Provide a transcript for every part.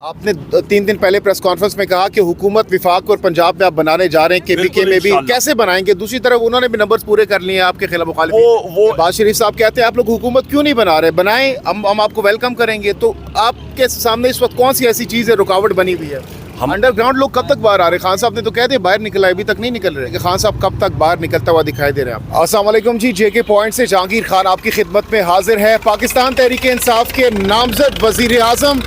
आपने 3 दिन पहले प्रेस कॉन्फ्रेंस में कहा कि हुकूमत विफाक और पंजाब में आप बनाने जा रहे हैं, केपीके में भी कैसे बनाएंगे? दूसरी तरफ उन्होंने भी नंबर्स पूरे कर लिए हैं आपके खिलाफ मुखालिफिन। वो शहबाज शरीफ साहब कहते हैं आप लोग हुकूमत क्यों नहीं बना रहे, बनाएं, हम आपको वेलकम करेंगे। तो आपके सामने इस वक्त कौन सी ऐसी चीज़ है रुकावट बनी हुई है? अंडरग्राउंड लोग कब तक बाहर आ रहे हैं? खान साहब ने तो कहते बाहर निकला, अभी तक नहीं निकल रहे कि खान साहब कब तक बाहर निकलता हुआ दिखाई दे रहे हैं आप। अस्सलाम वालेकुम जी, जेके पॉइंट से जहांगीर खान आपकी खिदमत में हाजिर है। पाकिस्तान तहरीक इंसाफ के नामजद वज़ीर आज़म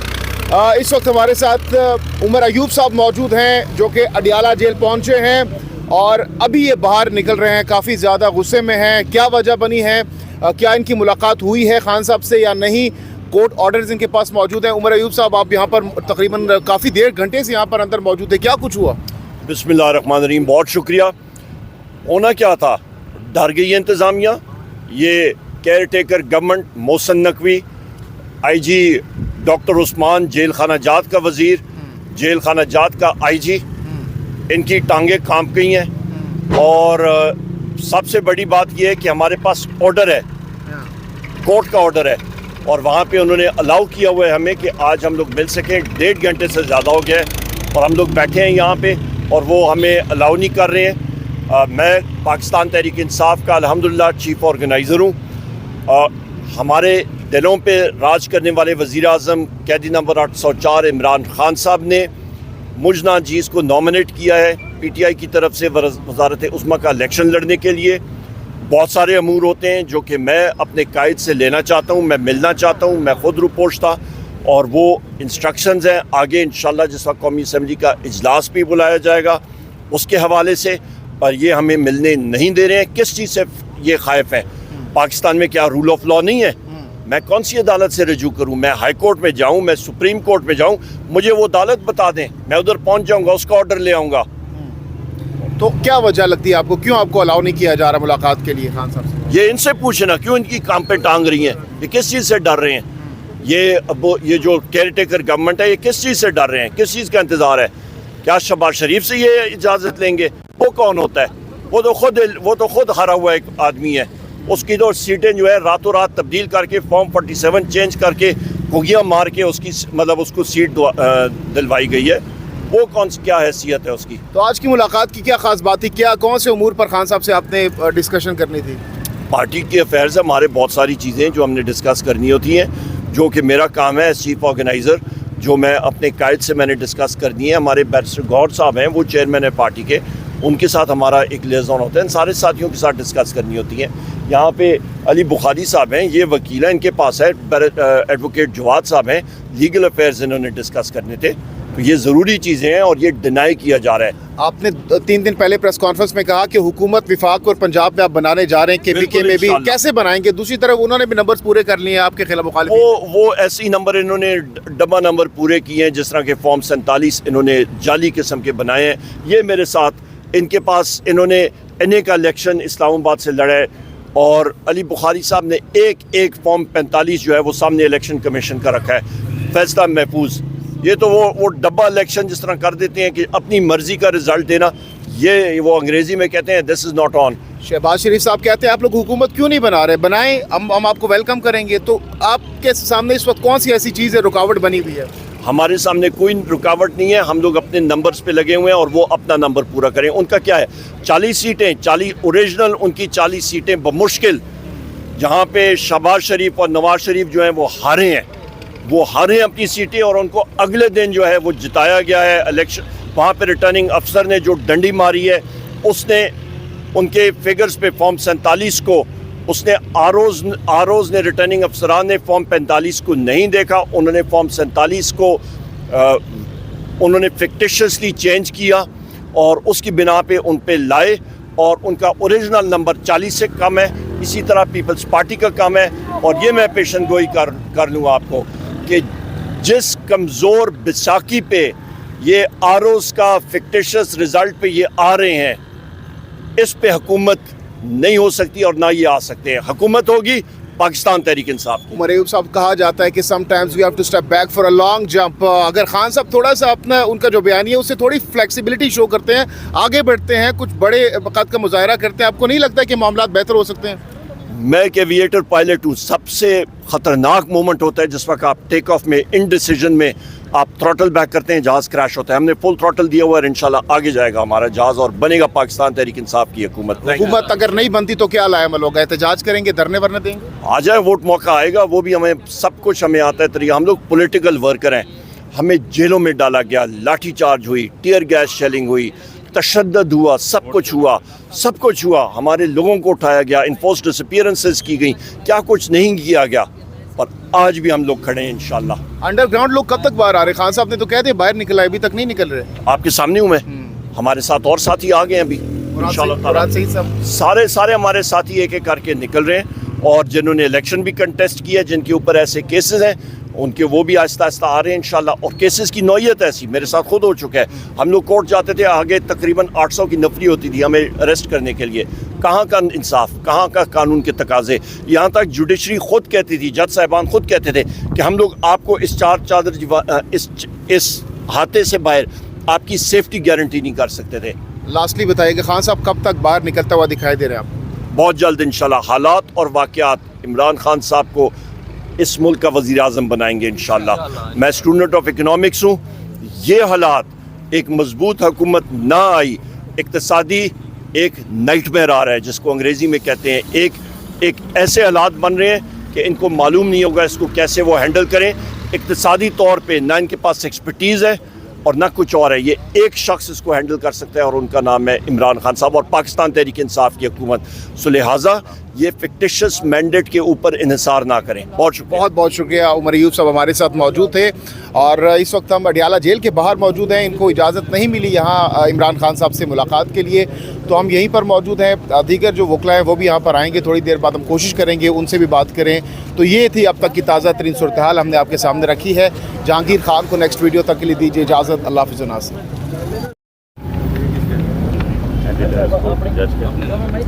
इस वक्त हमारे साथ उमर अयूब साहब मौजूद हैं जो कि अडियाला जेल पहुंचे हैं और अभी ये बाहर निकल रहे हैं, काफ़ी ज़्यादा गुस्से में हैं। क्या वजह बनी है, क्या इनकी मुलाकात हुई है खान साहब से या नहीं? कोर्ट ऑर्डर्स इनके पास मौजूद हैं। उमर अयूब साहब, आप यहाँ पर तकरीबन काफ़ी देर घंटे से यहाँ पर अंदर मौजूद है, क्या कुछ हुआ? बिस्मिल्लाहिर्रहमानिर्रहीम, बहुत शुक्रिया। होना क्या था, डर गई इंतज़ामिया। ये caretaker government, Mohsin Naqvi, IG doctor Usman, jail खाना जात का वज़ीर, जेल खाना जात का आईजी, इनकी टांगें कांप गई हैं। और सबसे बड़ी बात यह है कि हमारे पास ऑर्डर है, कोर्ट का ऑर्डर है, और वहाँ पे उन्होंने अलाउ किया हुआ है हमें कि आज हम लोग मिल सकें। 1.5 घंटे से ज़्यादा हो गया है और हम लोग बैठे हैं यहाँ पे और वो हमें अलाउ नहीं कर रहे हैं। मैं पाकिस्तान तहरीक इंसाफ का अल्हम्दुलिल्लाह चीफ ऑर्गेनाइज़र हूँ। हमारे दिलों पे राज करने वाले वज़ीर आज़म कैदी नंबर 804 इमरान खान साहब ने मुजना जीज़ को नॉमिनेट किया है PTI की तरफ से वज़ारत उस्मा का इलेक्शन लड़ने के लिए। बहुत सारे अमूर होते हैं जो कि मैं अपने कायद से लेना चाहता हूँ, मैं मिलना चाहता हूँ, मैं ख़ुद रुपोश था, और वो इंस्ट्रक्शंस हैं। आगे इंशाल्लाह जिस वक्त कौमी असम्बली का इजलास भी बुलाया जाएगा उसके हवाले से, पर ये हमें मिलने नहीं दे रहे हैं। किस चीज़ से ये खाइफ है? पाकिस्तान में क्या रूल ऑफ लॉ नहीं है? मैं कौन सी अदालत से रजू करूं? मैं हाई कोर्ट में जाऊं, मैं सुप्रीम कोर्ट में जाऊं, मुझे वो अदालत बता दें, मैं उधर पहुंच जाऊंगा, उसका ऑर्डर ले आऊंगा। तो क्या वजह लगती है आपको, क्यों आपको अलाउ नहीं किया जा रहा मुलाकात के लिए खान साहब से? ये इनसे पूछना, क्यों इनकी काम पे टांग रही हैं? ये किस चीज़ से डर रहे हैं? ये जो केयर टेकर गवर्नमेंट है, ये किस चीज़ से डर रहे हैं? किस चीज़ का इंतज़ार है? क्या शहबाज शरीफ से ये इजाज़त लेंगे? वो कौन होता है? वो तो खुद हारा हुआ एक आदमी है। उसकी तो सीटें जो है रातों रात तब्दील करके फॉर्म 47 चेंज करके घुगियाँ मार के उसकी उसको सीट दिलवाई गई है। वो क्या हैसियत है उसकी? तो आज की मुलाकात की क्या खास बात थी? क्या कौन से उमूर पर खान साहब से आपने डिस्कशन करनी थी? पार्टी के अफेयर्स है, हमारे बहुत सारी चीज़ें जो हमने डिस्कस करनी होती हैं, जो कि मेरा काम है एज चीफ ऑर्गेनाइज़र, जो मैं अपने कायद से मैंने डिस्कस करनी है। हमारे बैरिस्टर गौर साहब हैं, वो चेयरमैन है पार्टी के, उनके साथ हमारा एक लियाज़ोन होता है, इन सारे साथियों के साथ डिस्कस करनी होती है। यहाँ पे अली बुखारी साहब हैं, ये वकील हैं, इनके पास है एडवोकेट जवाद साहब हैं, लीगल अफेयर्स इन्होंने डिस्कस करने थे। तो ये ज़रूरी चीज़ें हैं और ये डिनाई किया जा रहा है। आपने 3 दिन पहले प्रेस कॉन्फ्रेंस में कहा कि हुकूमत विफाक और पंजाब में आप बनाने जा रहे हैं, केपीके में भी कैसे बनाएंगे? दूसरी तरफ उन्होंने भी नंबर्स पूरे कर लिए हैं आपके खिलाफ मुखालिफिन। वो ऐसे ही नंबर इन्होंने डब्बा नंबर पूरे किए हैं, जिस तरह के फॉर्म 47 इन्होंने जाली किस्म के बनाए हैं। ये मेरे साथ इनके पास इन्होंने इन्हें का इलेक्शन इस्लामाबाद से लड़ा है, और अली बुखारी साहब ने एक फॉर्म 45 जो है वो सामने इलेक्शन कमीशन का रखा है, फैसला महफूज। ये तो वो डब्बा इलेक्शन जिस तरह कर देते हैं कि अपनी मर्जी का रिजल्ट देना, ये वो अंग्रेजी में कहते हैं this is not on. Shahbaz Sharif साहब कहते हैं आप लोग हुकूमत क्यों नहीं बना रहे, बनाएं, हम आपको वेलकम करेंगे। तो आपके सामने इस वक्त कौन सी ऐसी चीज़ है रुकावट बनी हुई है? हमारे सामने कोई रुकावट नहीं है, हम लोग अपने नंबर्स पे लगे हुए हैं और वो अपना नंबर पूरा करें। उनका क्या है, 40 सीटें, 40 ओरिजिनल उनकी 40 सीटें बमुश्किल, जहाँ पे शहबाज शरीफ और नवाज शरीफ जो हैं वो हारे हैं, वो हारे हैं अपनी सीटें, और उनको अगले दिन जो है वो जिताया गया है इलेक्शन। वहाँ पे रिटर्निंग अफसर ने जो डंडी मारी है, उसने उनके फिगर्स पे फॉर्म 47 को उसने आरोज़ ने, रिटर्निंग अफसरान ने फॉर्म 45 को नहीं देखा, उन्होंने फॉर्म 47 को उन्होंने फिक्टिशियसली चेंज किया और उसकी बिना पे उन पे लाए, और उनका ओरिजिनल नंबर 40 से कम है। इसी तरह पीपल्स पार्टी का कम है। और ये मैं पेशन गोई कर लूँगा आपको कि जिस कमज़ोर बैसाखी पे ये आरोज़ का फिक्टिशियस रिज़ल्ट पे ये आ रहे हैं, इस पे हुकूमत नहीं हो सकती और ना ये आ सकते हैं। हुकूमत होगी पाकिस्तान तहरीक इंसाफ। उमर अयूब साहब, कहा जाता है कि sometimes we have to step back for a long jump. अगर खान साहब थोड़ा सा अपना उनका जो बयानी है उससे थोड़ी फ्लेक्सिबिलिटी शो करते हैं, आगे बढ़ते हैं, कुछ बड़े कद का मुजाहरा करते हैं, आपको नहीं लगता कि मामला बेहतर हो सकते हैं? मैं एक एविएटर पायलट हूँ। सबसे ख़तरनाक मोमेंट होता है जिस वक्त आप टेक ऑफ में इनडिसीजन में آپ تھروٹل بیک کرتے ہیں جہاز کریش ہوتا ہے. ہم نے فل تھروٹل دیا ہوا ہے, انشاءاللہ آگے جائے گا ہمارا جہاز اور بنے گا پاکستان تحریک انصاف کی حکومت. حکومت اگر نہیں بنتی تو کیا لائے عمل ہوگا؟ احتجاج کریں گے, دھرنے ورنے دیں گے؟ آ جائے ووٹ, موقع آئے گا, وہ بھی ہمیں سب کچھ ہمیں آتا ہے طریقہ. ہم لوگ پولیٹیکل ورکر ہیں, ہمیں جیلوں میں ڈالا گیا, لاٹھی چارج ہوئی, ٹیئر گیس شیلنگ ہوئی, تشدد ہوا, سب کچھ ہوا. ہمارے لوگوں کو اٹھایا گیا, انفورس ڈس اپیئرنسز کی گئیں, کیا کچھ نہیں کیا گیا, پر آج بھی ہم لوگ کھڑے ہیں انشاءاللہ. انڈر گراؤنڈ لوگ کب تک باہر آ رہے؟ خان صاحب نے تو کہہ دیا باہر نکل آئے, ابھی تک نہیں نکل رہے. آپ کے سامنے ہوں میں, ہمارے ساتھ اور ساتھی آ گئے ہیں ابھی انشاءاللہ. سارے ہمارے ساتھی ایک ایک کر کے نکل رہے ہیں, اور جنہوں نے الیکشن بھی کنٹیسٹ کیا, جن کے اوپر ایسے کیسز ہیں, ان کے وہ بھی آہستہ آہستہ آ رہے ہیں انشاءاللہ. اور کیسز کی نوعیت ایسی میرے ساتھ خود ہو چکا ہے. ہم لوگ کورٹ جاتے تھے, آگے تقریباً 800 کی نفری ہوتی تھی ہمیں اریسٹ کرنے کے لیے. کہاں کا انصاف, کہاں کا قانون کے تقاضے. یہاں تک جوڈیشری خود کہتی تھی, جج صاحبان خود کہتے تھے کہ ہم لوگ آپ کو اس چار چادر اس ہاتھے سے باہر آپ کی سیفٹی گارنٹی نہیں کر سکتے تھے. لاسٹلی بتائیے کہ خان صاحب کب تک باہر نکلتا ہوا دکھائی دے رہے ہیں آپ؟ بہت جلد انشاءاللہ. حالات اور واقعات عمران خان صاحب کو اس ملک کا وزیر اعظم بنائیں گے انشاءاللہ. میں اسٹوڈنٹ آف اکنامکس ہوں. یہ حالات ایک مضبوط حکومت نہ آئی, اقتصادی ایک نائٹ میئر آ رہا ہے جس کو انگریزی میں کہتے ہیں. ایک ایسے حالات بن رہے ہیں کہ ان کو معلوم نہیں ہوگا اس کو کیسے وہ ہینڈل کریں. اقتصادی طور پہ نہ ان کے پاس ایکسپرٹیز ہے اور نہ کچھ اور ہے. یہ ایک شخص اس کو ہینڈل کر سکتا ہے اور ان کا نام ہے عمران خان صاحب اور پاکستان تحریک انصاف کی حکومت. سو لہٰذا یہ فکٹیشس مینڈیٹ کے اوپر انحصار نہ کریں. بہت شکریہ. بہت بہت شکریہ. عمر ایوب صاحب ہمارے ساتھ موجود تھے, اور اس وقت ہم اڈیالہ جیل کے باہر موجود ہیں. ان کو اجازت نہیں ملی یہاں عمران خان صاحب سے ملاقات کے لیے, تو ہم یہیں پر موجود ہیں. دیگر جو وکلا ہیں وہ بھی یہاں پر آئیں گے, تھوڑی دیر بعد ہم کوشش کریں گے ان سے بھی بات کریں. تو یہ تھی اب تک کی تازہ ترین صورتحال ہم نے آپ کے سامنے رکھی ہے. جہانگیر خان کو نیکسٹ ویڈیو تک کے لیے دیجیے اجازت. اللہ حافظ.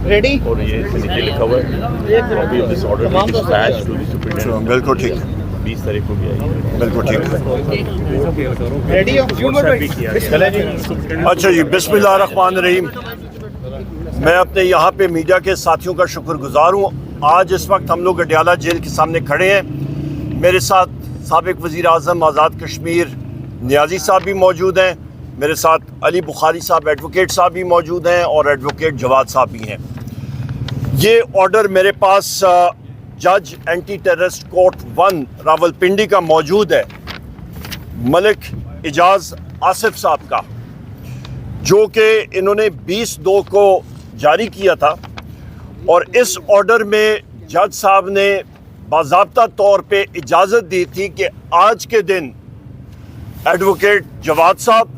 ریڈی اور یہ سے نیچے لکھا ہوا ہے copy of this order be dispatch to the superintendent. بالکل ٹھیک, 20 تاریخ کو بھی آئی. بالکل ٹھیک. ریڈی اچھا جی, بسم اللہ الرحمن الرحیم. میں اپنے یہاں پہ میڈیا کے ساتھیوں کا شکر گزار ہوں. آج اس وقت ہم لوگ اڈیالہ جیل کے سامنے کھڑے ہیں. میرے ساتھ سابق وزیر اعظم آزاد کشمیر نیازی صاحب بھی موجود ہیں, میرے ساتھ علی بخاری صاحب ایڈوکیٹ صاحب بھی موجود ہیں, اور ایڈوکیٹ جواد صاحب بھی ہیں. یہ آرڈر میرے پاس جج اینٹی ٹیررسٹ کورٹ 1 راولپنڈی کا موجود ہے, ملک اعجاز آصف صاحب کا, جو کہ انہوں نے 20/2 کو جاری کیا تھا. اور اس آرڈر میں جج صاحب نے باضابطہ طور پہ اجازت دی تھی کہ آج کے دن ایڈوکیٹ جواد صاحب